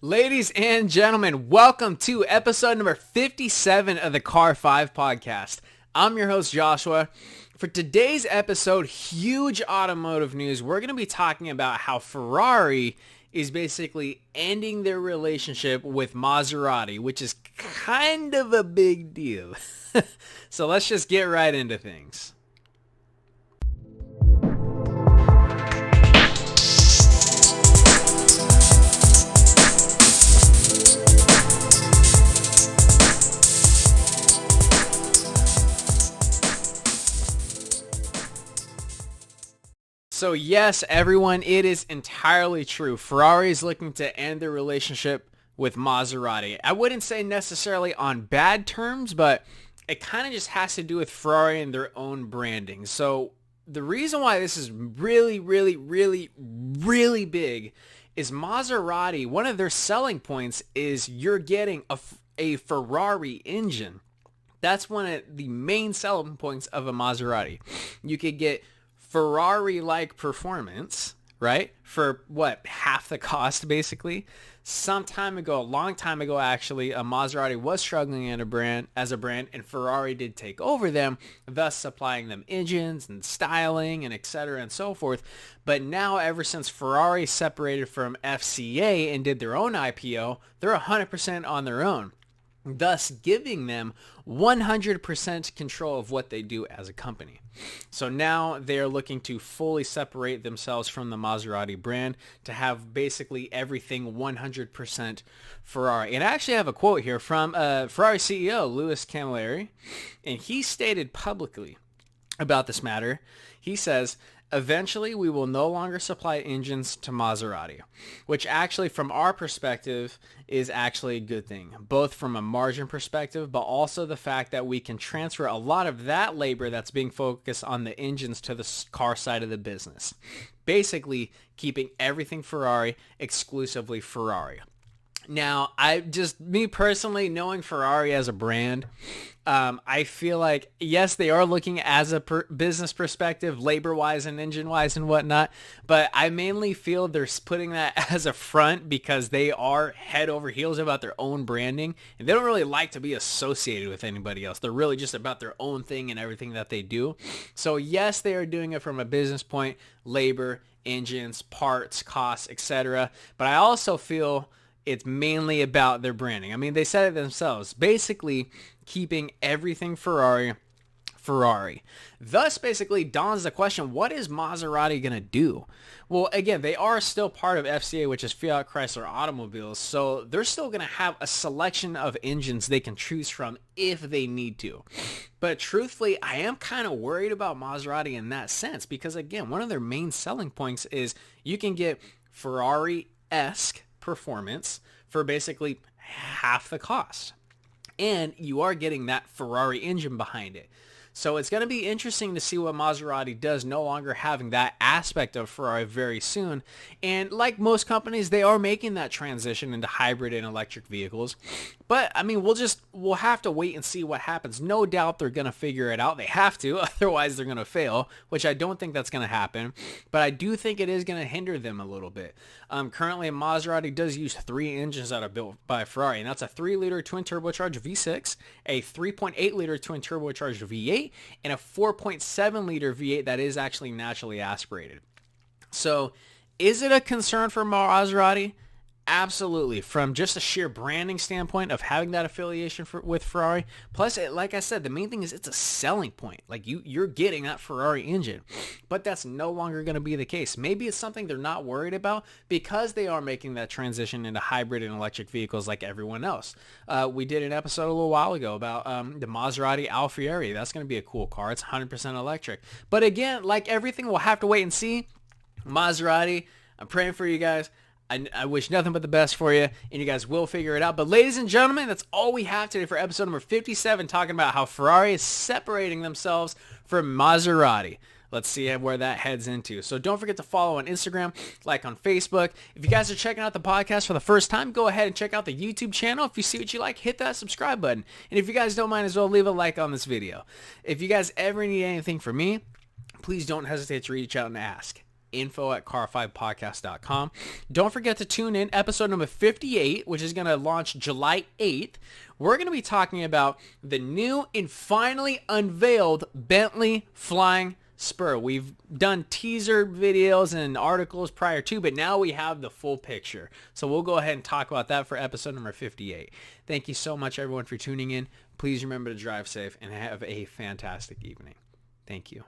Ladies and gentlemen, welcome to episode number 57 of the Car 5 podcast. I'm your host, Joshua. For today's episode, huge automotive news. We're going to be talking about how Ferrari is basically ending their relationship with Maserati, which is kind of a big deal. So let's just get right into things. So yes, everyone, it is entirely true. Ferrari is looking to end their relationship with Maserati. I wouldn't say necessarily on bad terms, but it kind of just has to do with Ferrari and their own branding. So the reason why this is really big is Maserati, one of their selling points is you're getting a Ferrari engine. That's one of the main selling points of a Maserati. You could get Ferrari-like performance, right? For what, half the cost, basically. Some time ago, a long time ago, actually, a Maserati was struggling as a brand, and Ferrari did take over them, thus supplying them engines and styling and etc. and so forth. But now, ever since Ferrari separated from FCA and did their own IPO, they're 100% on their own, thus giving them 100% control of what they do as a company. So now they're looking to fully separate themselves from the Maserati brand to have basically everything 100% Ferrari. And I actually have a quote here from Ferrari CEO Louis Camilleri, and he stated publicly about this matter. He says, "Eventually, we will no longer supply engines to Maserati," which actually, from our perspective, is actually a good thing, both from a margin perspective, but also the fact that we can transfer a lot of that labor that's being focused on the engines to the car side of the business. Basically, keeping everything Ferrari, exclusively Ferrari. Now, me personally, knowing Ferrari as a brand, I feel like, yes, they are looking as a business perspective, labor-wise and engine-wise and whatnot, but I mainly feel they're putting that as a front because they are head over heels about their own branding, and they don't really like to be associated with anybody else. They're really just about their own thing and everything that they do. So, yes, they are doing it from a business point, labor, engines, parts, costs, etc., but I also feel it's mainly about their branding. I mean, they said it themselves. Basically, keeping everything Ferrari. Thus, basically, dawns the question, what is Maserati going to do? Well, again, they are still part of FCA, which is Fiat Chrysler Automobiles, so they're still going to have a selection of engines they can choose from if they need to. But truthfully, I am kind of worried about Maserati in that sense because, again, one of their main selling points is you can get Ferrari-esque performance for basically half the cost, and you are getting that Ferrari engine behind it. So it's going to be interesting to see what Maserati does, no longer having that aspect of Ferrari very soon. And like most companies, they are making that transition into hybrid and electric vehicles. But I mean, we'll have to wait and see what happens. No doubt they're going to figure it out. They have to, otherwise they're going to fail, which I don't think that's going to happen. But I do think it is going to hinder them a little bit. Currently, Maserati does use 3 engines that are built by Ferrari, and that's a 3-liter twin turbocharged V6, a 3.8-liter twin turbocharged V8, and a 4.7-liter V8 that is actually naturally aspirated. So is it a concern for Maserati? Absolutely, from just a sheer branding standpoint of having that affiliation with Ferrari. Plus, like I said, the main thing is it's a selling point. Like you're getting that Ferrari engine, but that's no longer going to be the case. Maybe it's something they're not worried about because they are making that transition into hybrid and electric vehicles like everyone else. We did an episode a little while ago about the Maserati Alfieri. That's going to be a cool car. It's 100% electric. But again, like everything, we'll have to wait and see. Maserati, I'm praying for you guys. I wish nothing but the best for you, and you guys will figure it out. But ladies and gentlemen, that's all we have today for episode number 57, talking about how Ferrari is separating themselves from Maserati. Let's see where that heads into. So don't forget to follow on Instagram, like on Facebook. If you guys are checking out the podcast for the first time, go ahead and check out the YouTube channel. If you see what you like, hit that subscribe button. And if you guys don't mind as well, leave a like on this video. If you guys ever need anything from me, please don't hesitate to reach out and ask. info@car5podcast.com. Don't forget to tune in episode number 58, which is going to launch July 8th. We're going to be talking about the new and finally unveiled Bentley Flying Spur. We've done teaser videos and articles prior to, but now we have the full picture. So we'll go ahead and talk about that for episode number 58. Thank you so much, everyone, for tuning in. Please remember to drive safe and have a fantastic evening. Thank you.